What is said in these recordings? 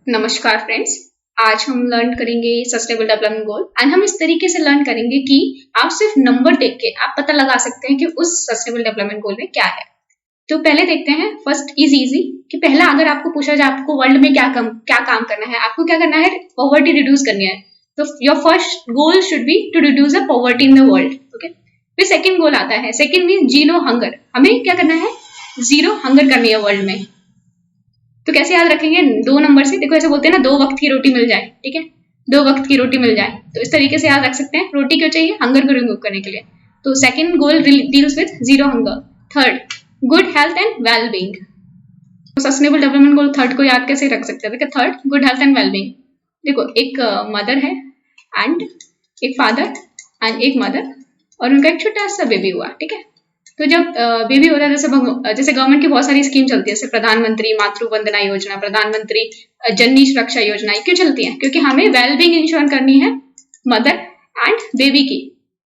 नमस्कार फ्रेंड्स, आज हम लर्न करेंगे सस्टेनेबल डेवलपमेंट गोल एंड हम इस तरीके से लर्न करेंगे कि आप सिर्फ नंबर देख के आप पता लगा सकते हैं कि उस सस्टेनेबल डेवलपमेंट गोल में क्या है। तो पहले देखते हैं, फर्स्ट इज इजी कि पहला अगर आपको पूछा जाए आपको वर्ल्ड में क्या काम करना है, आपको क्या करना है, पॉवर्टी रिड्यूस करनी है। तो your first goal should be to reduce the poverty in the world. Okay, फिर सेकंड गोल आता है, सेकंड मीन जीरो हंगर। हमें क्या करना है, जीरो हंगर करनी है वर्ल्ड में। तो कैसे याद रखेंगे, दो नंबर से, देखो ऐसे बोलते हैं ना, 2 वक्त की रोटी मिल जाए, ठीक है, 2 वक्त की रोटी मिल जाए, तो इस तरीके से याद रख सकते हैं। रोटी क्यों चाहिए, हंगर को रिमूव करने के लिए। तो second goal deals with zero hunger. Third, good health and well being. तो सस्टेनेबल डेवलपमेंट गोल थर्ड को याद कैसे रख सकते हैं, देखो third, good health and well being. देखो एक मदर है एंड एक फादर एंड एक मदर और उनका एक छोटा सा बेबी हुआ, ठीक है। तो जब बेबी होता है, जैसे गवर्नमेंट की बहुत सारी स्कीम चलती है, जैसे प्रधानमंत्री मातृ वंदना योजना, प्रधानमंत्री जननी सुरक्षा योजना, क्यों चलती है, क्योंकि हमें वेलबींग इंश्योर करनी है मदर एंड बेबी की।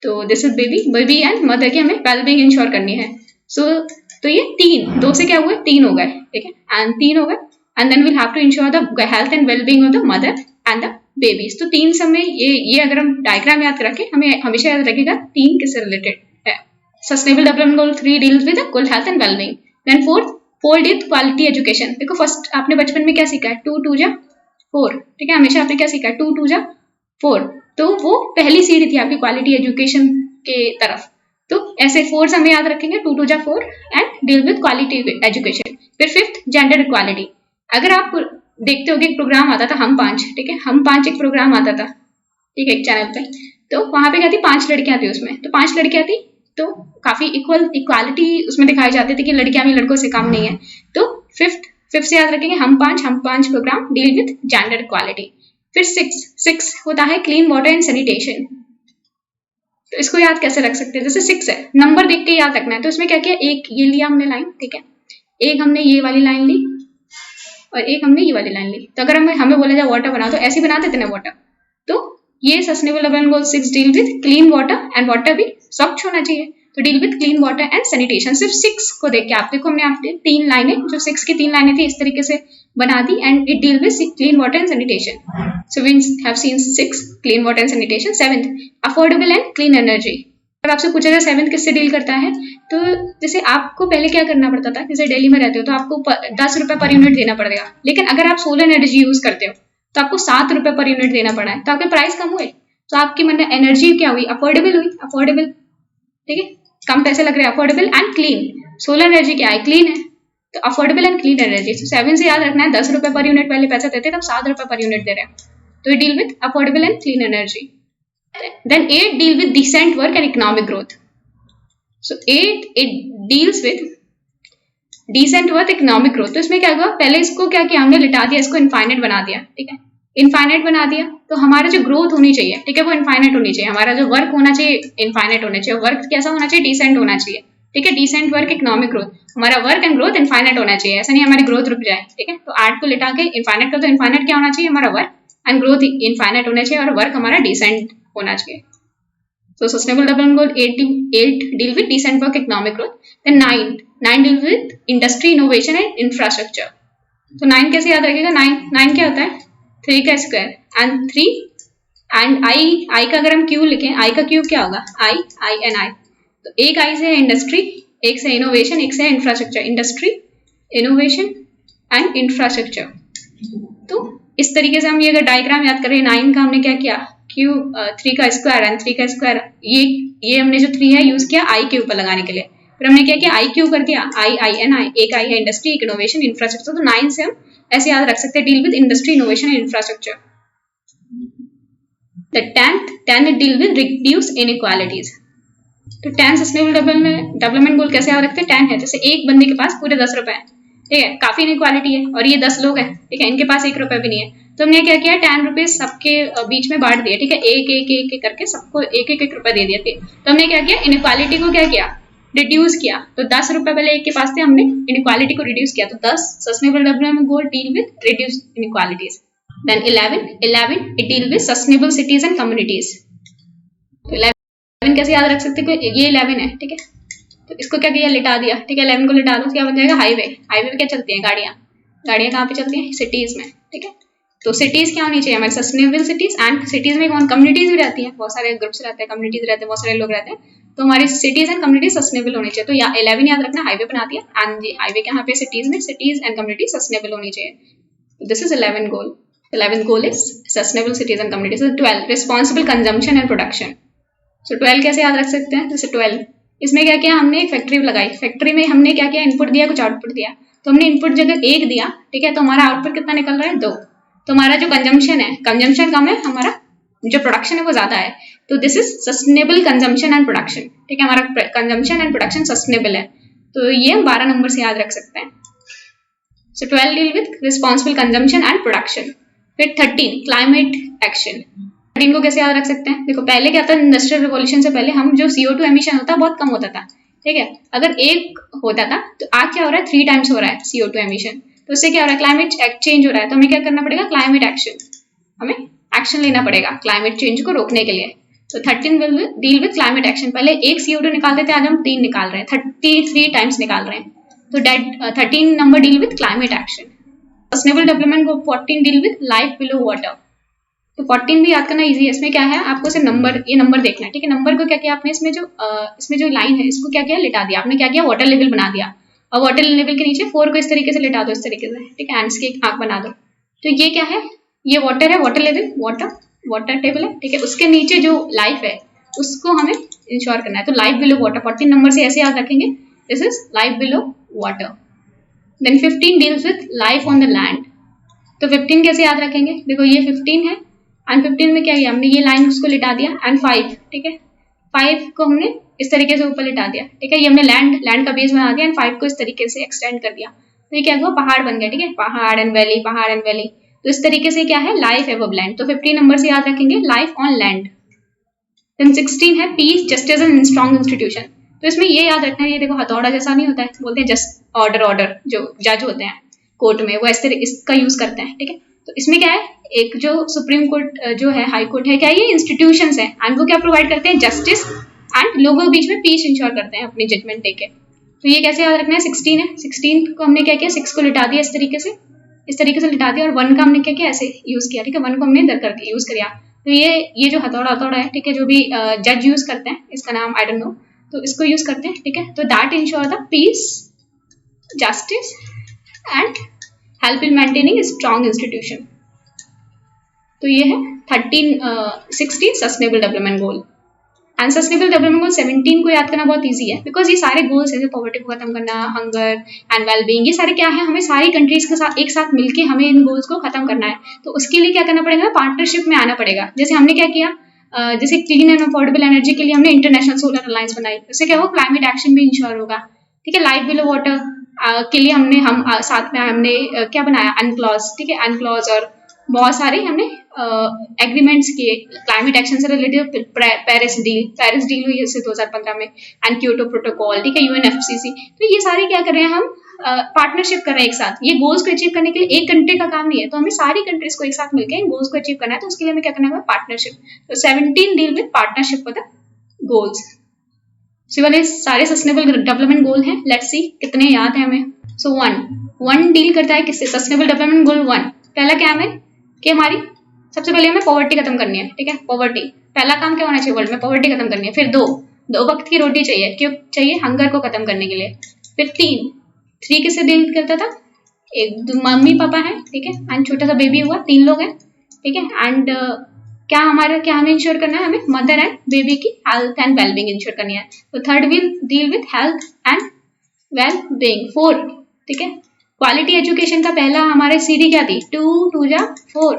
तो this is baby and mother की हमें वेलबींग इंश्योर करनी है। तो ये तीन, दो से क्या हुआ, तीन हो गए, ठीक है, एंड तीन हो गए, and then we'll have to ensure the health and wellbeing of the mother and the babies. तो तीन समय ये अगर हम डायग्राम याद रखें, हमें हमेशा याद रखेगा तीन किससे रिलेटेड है। Sustainable Development Goal 3 deals with good health and well-being. Then fourth is quality education. देखो फर्स्ट आपने बचपन में क्या सीखा है, 2 2 जा 4, ठीक है, हमेशा आपने क्या सीखा है, 2 2 जा 4। तो वो पहली सीढ़ी थी आपकी क्वालिटी एजुकेशन के तरफ। तो ऐसे 4 हमें याद रखेंगे, 2 2 जा 4 and deal with quality education. फिर फिफ्थ, जेंडर इक्वालिटी। अगर आप देखते होगे एक प्रोग्राम आता था हम 5, ठीक है, हम 5 एक प्रोग्राम आता था, ठीक है, एक चैनल पे। तो वहां पे क्या थी, 5 लड़कियां थी उसमें, तो 5 लड़कियां थी, तो काफी इक्वालिटी उसमें दिखाई जाती थी कि लड़कियां भी लड़कों से कम नहीं है। तो फिफ्थ से याद रखेंगे हम पांच program deal with gender equality. फिर सिक्स होता है क्लीन वाटर एंड सैनिटेशन। तो इसको याद कैसे रख सकते हैं, जैसे 6 है, नंबर देख के याद रखना है। तो इसमें क्या किया, एक ये लिया हमने लाइन, ठीक है, एक हमने ये वाली लाइन ली और एक हमने ये वाली लाइन ली। तो अगर हमें बोला जाए वाटर बनाओ, तो ऐसे बना देते ना वाटर। तो ये sustainable development goal 6 deal with clean water and water भी स्वच्छ होना चाहिए। तो deal with clean water and sanitation. सिर्फ 6 को देख के आप देखो, हमने आपने 3 लाइनें, जो 6 की 3 लाइनें थी, इस तरीके से बना दी and it deal with clean water and sanitation. So we have seen 6 clean water and sanitation. 7th, affordable and clean energy. अगर आपसे पूछा जाए 7th किससे डील करता है, तो जैसे आपको पहले क्या करना पड़ता था, जैसे दिल्ली में रहते हो तो आपको 10 रुपए पर यूनिट देना पड़ेगा, लेकिन अगर आप सोलर एनर्जी यूज करते हो तो आपको 7 रुपए पर यूनिट देना पड़ा है। तो आपके प्राइस कम हुए, तो आपकी मतलब एनर्जी क्या हुई, अफोर्डेबल हुई, अफोर्डेबल, ठीक है, कम पैसे लग रहे हैं, affordable and clean. Solar energy क्या है, क्लीन है, तो अफोर्डेबल एंड क्लीन एनर्जी। तो 7 से याद रखना है, 10 रुपए पर यूनिट पहले पैसा देते, तब 7 रुपए पर यूनिट दे रहे हैं। तो deal with affordable and clean energy. Then 8 deal with decent work and economic growth. So 8 it deals with decent work economic growth. तो इसमें क्या हुआ, पहले इसको क्या किया हमने, लिटा दिया, इसको इनफाइनाइट बना दिया, ठीक है, इनफाइनाइट बना दिया। तो हमारा जो ग्रोथ होनी चाहिए, ठीक है, वो इनफाइनाइट होनी चाहिए। हमारा जो वर्क होना चाहिए इनफाइनाइट होना चाहिए। वर्क कैसा होना चाहिए, डिसेंट होना चाहिए, ठीक है, डिसेंट वर्क इकोनॉमिक ग्रोथ। हमारा वर्क एंड ग्रोथ इनफाइनाइट होना चाहिए, ऐसा नहीं हमारी ग्रोथ रुक जाए, ठीक है। तो 8 को लिटा के इनफाइनाइट कर दो। इनफाइनाइट क्या होना चाहिए, हमारा वर्क एंड ग्रोथ इनफाइनाइट होना चाहिए और वर्क हमारा डिसेंट होना चाहिए। So sustainable development goal 8 deal with decent work, economic growth. Then 9 deal with industry, innovation and infrastructure. तो 9 कैसे याद रखेगा, 9 क्या होता है, 3 का स्क्वायर एंड 3 एंड आई का अगर हम क्यू लिखें, आई का क्यू क्या होगा, आई एंड आई। तो एक आई से है इंडस्ट्री, एक से इनोवेशन, एक से है infrastructure. Industry, innovation and infrastructure. तो इस तरीके से हम ये अगर डायग्राम याद करें, 9 का हमने क्या किया, क्यू 3 का स्क्वायर एंड 3 का स्क्वायर, ये हमने जो 3 है यूज किया आई के ऊपर लगाने के लिए। फिर हमने क्या किया, आई क्यू कर दिया, आई एन आई, एक आई है इंडस्ट्री, इनोवेशन, इंफ्रास्ट्रक्चर। तो 9 से हम ऐसे याद रख सकते हैं, deal with industry, innovation and infrastructure. The 10th deal with reduce inequalities. तो 10 सस्टेनेबल डेवलपमेंट गोल कैसे याद रखते हैं, 10 है, जैसे एक बंदे के पास पूरे 10 रुपए है, ठीक है, काफी इनइक्वालिटी है, और ये 10 लोग हैं, ठीक है, इनके पास 1 रुपए भी नहीं है। तो हमने क्या किया, 10 रुपीज सबके बीच में बांट दिया, ठीक है, एक करके सबको एक रुपए दे दिया, ठीक। तो हमने क्या किया, इनइक्वालिटी को क्या किया, रिड्यूस किया। तो 10 रुपए पहले एक के पास थे, हमने इनइक्वालिटी को रिड्यूस किया। तो 10 sustainable development goal deal with reduce inequalities. Then 11 it deal with sustainable cities and communities. तो 11 कैसे याद रख सकते हैं, ये 11 है, ठीक है, तो इसको क्या किया, लिटा दिया, ठीक है, 11 को लिटा दो, क्या बन जाएगा, हाईवे। हाईवे पे क्या चलती है, गाड़ियां कहाँ पे चलती हैं, सिटीज में, ठीक है। तो सिटीज क्या होनी चाहिए हमारी, सस्टेनेबल सिटीज। एंड सिटीज में कौन, कम्युनिटीज भी रहती हैं, बहुत सारे ग्रुप्स रहते हैं, कम्युनिटीज रहते हैं, बहुत सारे लोग रहते हैं, तो हमारी सिटीज एंड कम्युनिटीज सस्टेनेबल होनी चाहिए। तो 11 याद रखना, हाईवे बना दिया, एंड हाईवे के यहाँ पे सिटीज में सिटीज एंड कम्युनिटी सस्टेनेबल होनी चाहिए। This is 11 goal. 11th goal is sustainable cities and communities. 12 responsible consumption and production. So 12 कैसे याद रख सकते हैं, जैसे 12 इसमें क्या किया हमने, एक फैक्ट्री लगाई, फैक्ट्री में हमने क्या किया, इनपुट दिया, कुछ आउटपुट दिया। तो हमने इनपुट जगह 1 दिया, ठीक है, तो हमारा आउटपुट कितना निकल रहा है, 2। तो हमारा जो कंजम्पशन है, कंजम्पशन कम है, हमारा जो प्रोडक्शन है वो ज्यादा है। तो this is sustainable consumption and production, ठीक है, हमारा कंजम्पशन एंड प्रोडक्शन सस्टेनेबल है। तो ये हम 12 नंबर से याद रख सकते हैं। So 12 deal with responsible consumption and production. फिर 13 क्लाइमेट एक्शन। 13 को कैसे याद रख सकते हैं, देखो पहले क्या था, इंडस्ट्रियल रिवॉल्यूशन से पहले हम जो CO2 एमिशन होता है बहुत कम होता था, ठीक है, अगर 1 होता था तो आज क्या हो रहा है, 3 टाइम्स हो रहा है CO2 एमिशन। तो उससे क्या हो रहा है, क्लाइमेट चेंज हो रहा है, तो हमें क्या करना पड़ेगा, क्लाइमेट एक्शन, हमें एक्शन लेना पड़ेगा क्लाइमेट चेंज को रोकने के लिए। तो 13 will deal with climate action. पहले 1 CO2 निकालते थे, आज हम 3 निकाल रहे हैं, 33 टाइम्स निकाल रहे हैं। तो 13 number deal with climate action. Sustainable development को 14 deal with life below water. तो 14 भी याद करना इजी है, इसमें क्या है, आपको सिर्फ नंबर, ये नंबर देखना है, ठीक है। नंबर को क्या किया आपने, इसमें जो लाइन है इसको क्या किया, लिटा दिया आपने, क्या किया, वाटर लेवल बना दिया। और वाटर लेवल के नीचे 4 को इस तरीके से लिटा दो, इस तरीके से, ठीक है, एंड इसकी एक आंख बना दो। तो ये क्या है, ये वाटर है, वाटर लेवल, वाटर टेबल है, ठीक है, उसके नीचे जो लाइफ है उसको हमें इंश्योर करना है। तो लाइफ बिलो वाटर 14 नंबर से ऐसे याद रखेंगे, this is life below water. Then 15 deals with life on the land. तो 15 कैसे याद रखेंगे, देखो ये 15 है, एंड 15 में क्या किया हमने, ये लाइन उसको लिटा दिया, एंड 5, ठीक है, 5 को हमने इस तरीके से ऊपर लिटा दिया, ठीक है, ये हमने लैंड का बेस बना दिया, एंड 5 को इस तरीके से एक्सटेंड कर दिया। तो ये क्या हुआ, पहाड़ बन गया, ठीक है, पहाड़ एंड वैली, पहाड़ एंड वैली। तो इस तरीके से क्या है, लाइफ एबव लैंड। तो 15 नंबर से याद रखेंगे लाइफ ऑन लैंड। देन 16 है peace, justice and strong institution. तो इसमें ये याद रखना है, ये देखो हथौड़ा जैसा नहीं होता है, बोलते हैं जस्ट ऑर्डर, जो जज होते हैं कोर्ट में वो इस तरह इसका यूज करते हैं, ठीक है। तो इसमें क्या है, एक जो सुप्रीम कोर्ट जो है, हाई कोर्ट है, क्या ये इंस्टीट्यूशंस है, एंड वो क्या प्रोवाइड करते हैं, जस्टिस एंड लोगों के बीच में पीस इंश्योर करते हैं अपनी जजमेंट देके। तो ये कैसे याद रखना है, 16 है, 16 को हमने क्या किया, 6 को लिटा दिया इस तरीके से लिटा दिया, और 1 का हमने क्या किया, ऐसे यूज किया, ठीक है, 1 को हमने इधर करके यूज किया। तो ये जो हथौड़ा है, ठीक है, जो भी जज यूज करते हैं, इसका नाम आई डोंट नो, तो इसको यूज करते हैं, ठीक है। तो that ensure the peace, justice and help in maintaining strong institution. तो ये है 16 sustainable development goal. And sustainable development goal 17 को याद करना बहुत इजी है, बिकॉज ये सारे गोल्स है, पॉवर्टी को खत्म करना, हंगर एंड वेलबींग, ये सारे क्या है, हमें सारी कंट्रीज के साथ एक साथ मिलके हमें इन गोल्स को खत्म करना है। तो उसके लिए क्या करना पड़ेगा, पार्टनरशिप में आना पड़ेगा। जैसे हमने क्या किया, जैसे क्लीन एंड अफोर्डेबल एनर्जी के लिए हमने इंटरनेशनल सोलर अलायंस बनाई, उससे क्या होगा, क्लाइमेट एक्शन भी इंश्योर होगा, ठीक है। लाइफ बिलो वाटर के लिए हम साथ में हमने क्या बनाया, अनक्लॉज, ठीक है, अनक्लॉज, और बहुत सारे हमने एग्रीमेंट्स किए क्लाइमेट एक्शन से रिलेटेड। पेरिस डील हुई इससे 2015 में, एंड क्योटो प्रोटोकॉल, ठीक है, UNFCCC। तो ये सारे क्या कर रहे हैं, हम पार्टनरशिप कर रहे हैं एक साथ। ये गोल्स को अचीव करने के लिए एक कंट्री का काम नहीं है, तो हमें सारी कंट्रीज को एक साथ मिलकर इन गोल्स को अचीव करना है। तो उसके लिए हमें क्या करना है, पार्टनरशिप। तो 17 deal with partnership for the goals. So वाले सारे सस्टेनेबल डेवलपमेंट गोल हैं, लेट्स सी कितने याद है हमें। सो 1 डील करता है किससे, सस्टेनेबल डेवलपमेंट गोल 1 पहला क्या है कि हमारी सबसे पहले हमें पॉवर्टी खत्म करनी है, ठीक है, पॉवर्टी पहला काम क्या होना चाहिए वर्ल्ड में, पॉवर्टी खत्म करनी है। फिर 2 वक्त की रोटी चाहिए, क्यों चाहिए, हंगर को खत्म करने के लिए। फिर 3 किससे डील करता था, एक मम्मी पापा है, ठीक है, एंड छोटा सा बेबी हुआ, 3 लोग हैं, ठीक है। एंड क्या हमें इंश्योर करना है, हमें मदर एंड बेबी की हेल्थ एंड वेलबींग इंश्योर करनी है। तो 3rd will deal with health and wellbeing. 4, ठीक है, क्वालिटी एजुकेशन का पहला हमारे सीडी क्या थी, 2 2 जा 4,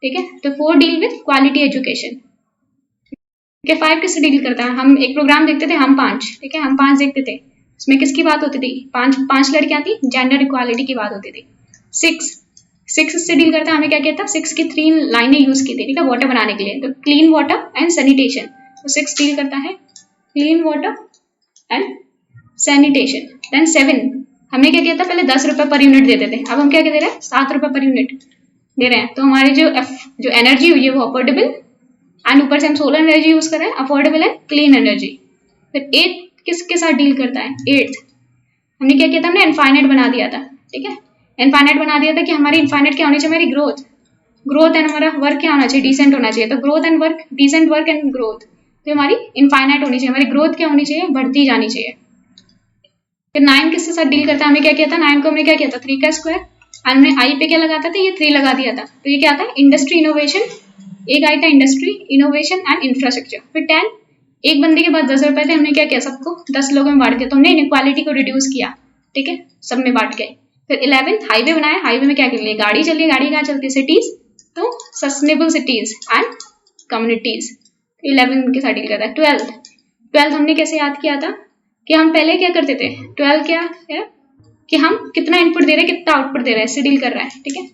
ठीक है। तो 4 डील विथ क्वालिटी एजुकेशन, ठीक है। 5 किससे डील करता है, हम एक प्रोग्राम देखते थे, हम 5, ठीक है, हम 5 देखते थे, उसमें किसकी बात होती थी, 5 लड़कियां थी, जेंडर इक्वालिटी की बात होती थी। 6 से डील करता है, हमें क्या कहता है, 6 की 3 लाइनें यूज की थी, ठीक है, वाटर बनाने के लिए। तो क्लीन वाटर एंड सैनिटेशन। तो 6 डील करता है clean water and sanitation. Then 7 हमने क्या किया था, पहले 10 रुपए पर यूनिट देते थे, अब हम क्या दे रहे हैं, 7 रुपए पर यूनिट दे रहे हैं। तो हमारी जो एनर्जी हुई है वो अफोर्डेबल, एंड ऊपर से हम सोलर एनर्जी यूज कर रहे हैं, अफोर्डेबल एंड क्लीन एनर्जी। फिर 8 किसके साथ डील करता है, 8th हमने क्या किया था, हमने इनफाइनाइट बना दिया था, ठीक है, इनफाइनाइट बना दिया था कि हमारी इनफाइनाइट क्या होनी चाहिए, हमारी ग्रोथ, ग्रोथ एंड हमारा वर्क क्या होना चाहिए, डिसेंट होना चाहिए। तो growth and work, decent work and growth, तो हमारी इनफाइनाइट होनी चाहिए, हमारी ग्रोथ क्या होनी चाहिए, बढ़ती जानी चाहिए। फिर 9 किसके साथ डील करता है, हमने क्या किया था, 9 को हमने क्या किया था, 3 का स्क्वायर, हमने आई पे क्या लगाता था, ये 3 लगा दिया था। तो ये क्या था, इंडस्ट्री इनोवेशन, एक आई था इंडस्ट्री इनोवेशन एंड इंफ्रास्ट्रक्चर। फिर 10, एक बंदे के पास 10 रुपए थे, हमने क्या किया, सबको 10 लोगों में बांट दिया, तो हमने इनइक्वालिटी को रिड्यूस किया, ठीक है, सब में बांट गए। फिर 11 हाईवे बनाया, हाईवे में क्या कर लिया, गाड़ी चलिए, गाड़ी कहाँ चलती है, सिटीज, तो सस्टेनेबल सिटीज एंड कम्युनिटीज, 11 के साथ डील करता है। 12 हमने कैसे याद किया था कि हम पहले क्या करते थे, 12 क्या है कि हम कितना इनपुट दे रहे हैं, कितना आउटपुट दे रहे हैं, इससे डील कर रहा है, ठीक है।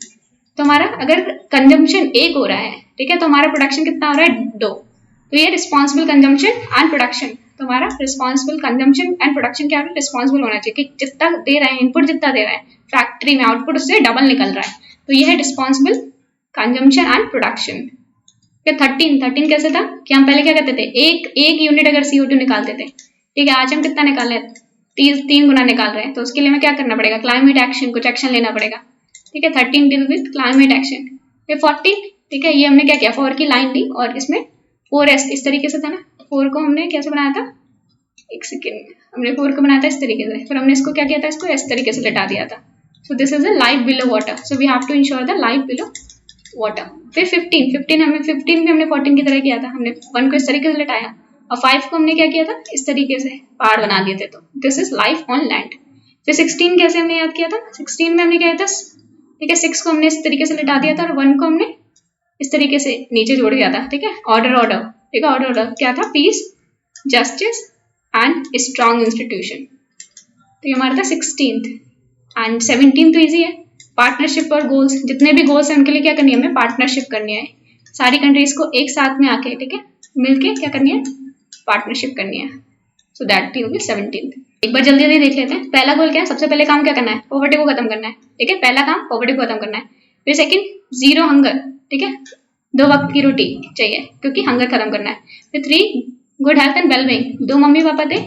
तो हमारा अगर कंजम्पशन 1 हो रहा है, ठीक है, तो हमारा प्रोडक्शन कितना हो रहा है, 2। तो ये रिस्पॉन्सिबल कंजम्पशन एंड प्रोडक्शन, तो हमारा रिस्पॉन्सिबल कंजम्पशन एंड प्रोडक्शन क्या है, रिस्पॉन्सिबल होना चाहिए कि जितना दे रहे हैं, इनपुट जितना दे रहा है फैक्ट्री में, आउटपुट उससे डबल निकल रहा है, तो ये है रिस्पॉन्सिबल कंजम्पशन एंड प्रोडक्शन। फिर 13 कैसे था कि हम पहले क्या करते थे, एक यूनिट अगर CO2 निकालते थे, ठीक है, आज हम कितना निकाल रहे हैं, 3 गुना निकाल रहे हैं, तो उसके लिए हमें क्या करना पड़ेगा, क्लाइमेट एक्शन, कुछ एक्शन लेना पड़ेगा, ठीक है। 13 डील विद क्लाइमेट एक्शन। फिर 14, ठीक है, ये हमने क्या किया, 4 की लाइन ली और इसमें 4S इस तरीके से था ना, 4 को हमने कैसे बनाया था, एक सेकेंड, हमने 4 को बनाया था इस तरीके से, फिर हमने इसको क्या किया था, इसको इस तरीके से लटा दिया था। So this is a life below water, so we have to ensure the life below water. फिर 15 हमने 15 भी हमने 14 की तरह किया था, हमने 1 को इस तरीके से लटाया और 5 को हमने क्या किया था, इस तरीके से पहाड़ बना दिए थे, तो this is life on land. फिर 16 कैसे हमने याद किया था, 16 में हमने क्या किया था, ठीक है, 6 को हमने इस तरीके से लटा दिया था और 1 को हमने इस तरीके से नीचे जोड़ दिया था, ठीक है, ऑर्डर, ठीक है, ऑर्डर क्या था, peace, justice and strong institution, तो ये हमारा था 16th। एंड 17 तो ईजी है, पार्टनरशिप और गोल्स, जितने भी गोल्स हैं उनके लिए क्या करनी है, हमें पार्टनरशिप करनी है, सारी कंट्रीज को एक साथ में आके, ठीक है, मिलके क्या करनी है, पार्टनरशिप करनी है। So that will be 17th। एक बार जल्दी जल्दी देख लेते हैं। पहला गोल क्या है, सबसे पहले काम क्या करना है, पॉवर्टी को खत्म करना है, ठीक है, पहला काम पॉवर्टी को खत्म करना है। फिर सेकंड, 0 हंगर, ठीक है, 2 वक्त की रोटी चाहिए क्योंकि हंगर खत्म करना है। फिर 3 good health and wellbeing, 2 mummy papa थे,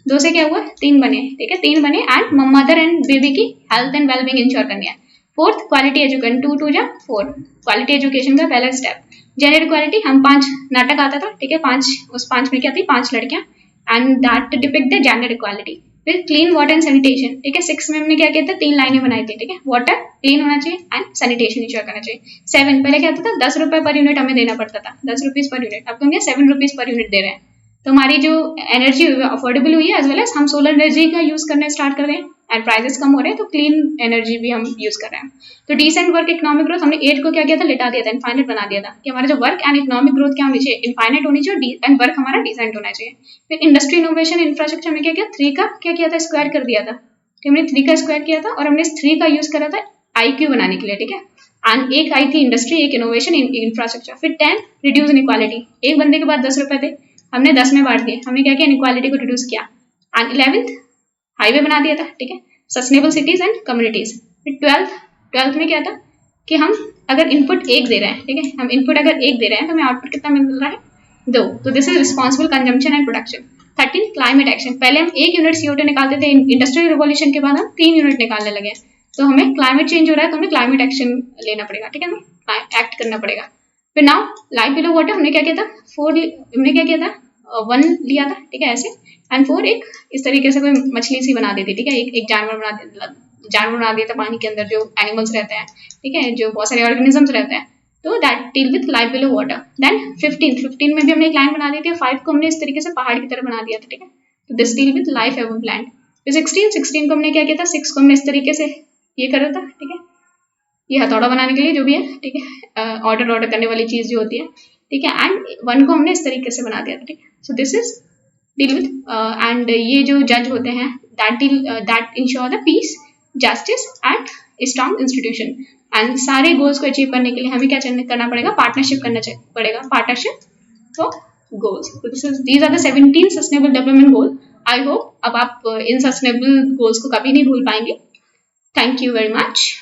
2 से क्या हुआ, 3 बने, ठीक है, 3 बने एंड मदर एंड बेबी की हेल्थ एंड वेलबींग इंश्योर करनी है। 4th क्वालिटी एजुकेशन, 2 2 जा 4, क्वालिटी एजुकेशन का पहला स्टेप। जेंडर इक्वालिटी, हम 5 नाटक आता था, ठीक है, 5, उस 5 में क्या थी, 5 लड़कियां and that depict the gender equality. फिर क्लीन वाटर एंड सैनिटेशन, ठीक है, 6 में हमने क्या किया था, 3 लाइनें बनाई थी, ठीक है, वाटर क्लीन होना चाहिए एंड सैनिटेशन इंश्योर करना चाहिए। 7 पहले क्या होता था, 10 रुपए पर यूनिट हमें देना पड़ता था, 10 रुपीज पर यूनिट, अब तो हम 7 रुपीज पर यूनिट दे रहे हैं, तो हमारी जो एनर्जी अफोर्डेबल हुई है, एज वेल एज हम सोलर एनर्जी का यूज करना स्टार्ट कर रहे हैं एंड प्राइसेस कम हो रहे हैं, तो क्लीन एनर्जी भी हम यूज कर रहे हैं। तो डिसेंट वर्क इकोनॉमिक ग्रोथ, हमने 8 को क्या किया था, लिटा दिया था, इनफाइनाइट बना दिया था कि हमारा जो वर्क एंड इकोनॉमिक ग्रोथ क्या होनी चाहिए, इनफाइनाइट होनी चाहिए एंड वर्क हमारा डिसेंट होना चाहिए। फिर इंडस्ट्री इनोवेशन इंफ्रास्ट्रक्चर में क्या किया, 3 का क्या किया था, स्क्वायर कर दिया था, तो हमने 3 का स्क्वायर किया था और हमने इस 3 का यूज करा था IQ बनाने के लिए, ठीक है, एंड एक आई थी इंडस्ट्री, एक इनोवेशन इंफ्रास्ट्रक्चर। फिर 10 रिड्यूस इनइक्वालिटी, एक बंदे के पास 10 रुपए थे, हमने 10 में बांट दिए, हमने क्या किया, इनइक्वालिटी को रिड्यूस किया। एंड 11th हाईवे बना दिया था, ठीक है, सस्टेनेबल सिटीज एंड कम्युनिटीज। फिर 12th में क्या था कि हम अगर इनपुट 1 दे रहे हैं, ठीक है, हम इनपुट अगर 1 दे रहे हैं तो हमें आउटपुट कितना मिल रहा है, 2, तो this is responsible consumption and production. 13 climate action, पहले हम 1 यूनिट CO2 निकालते थे, इंडस्ट्रियल रिवॉल्यूशन के बाद हम 3 यूनिट निकालने लगे, तो हमें क्लाइमेट चेंज हो रहा है, तो हमें क्लाइमेट एक्शन लेना पड़ेगा, ठीक है, हमें एक्ट करना पड़ेगा। फिर नाउ लाइफ बिलो वाटर, हमने क्या किया था, 4 हमने क्या किया था, 1 लिया था, ठीक है, ऐसे, एंड 4 एक इस तरीके से कोई मछली सी बना दी थी, ठीक है, एक जानवर बना दिया था पानी के अंदर, जो एनिमल्स रहते हैं, ठीक है, जो बहुत सारे ऑर्गेनिजम्स रहते हैं, तो that deal with life below water. Then 15 में भी हमने एक लाइन बना दी थी, 5 को हमने इस तरीके से पहाड़ की तरह बना दिया था, ठीक है, तो this deal with life above land. फिर 16 को हमने क्या किया था, 6 को हमने इस तरीके से ये करा था, ठीक है, ये हथौड़ा बनाने के लिए जो भी है, ठीक है, ऑर्डर करने वाली चीज जो होती है, ठीक है, एंड 1 को हमने इस तरीके से बना दिया था, ठीक है, so this is deal with and ये जो जज होते हैं that ensure the peace, justice and strong institution. And सारे गोल्स को अचीव करने के लिए हमें क्या करना पड़ेगा, पार्टनरशिप करना पड़ेगा, पार्टनरशिप फॉर गोल्स। तो these are the 17 sustainable development goal. I hope अब आप इन सस्टेनेबल गोल्स को कभी नहीं भूल पाएंगे। Thank you very much.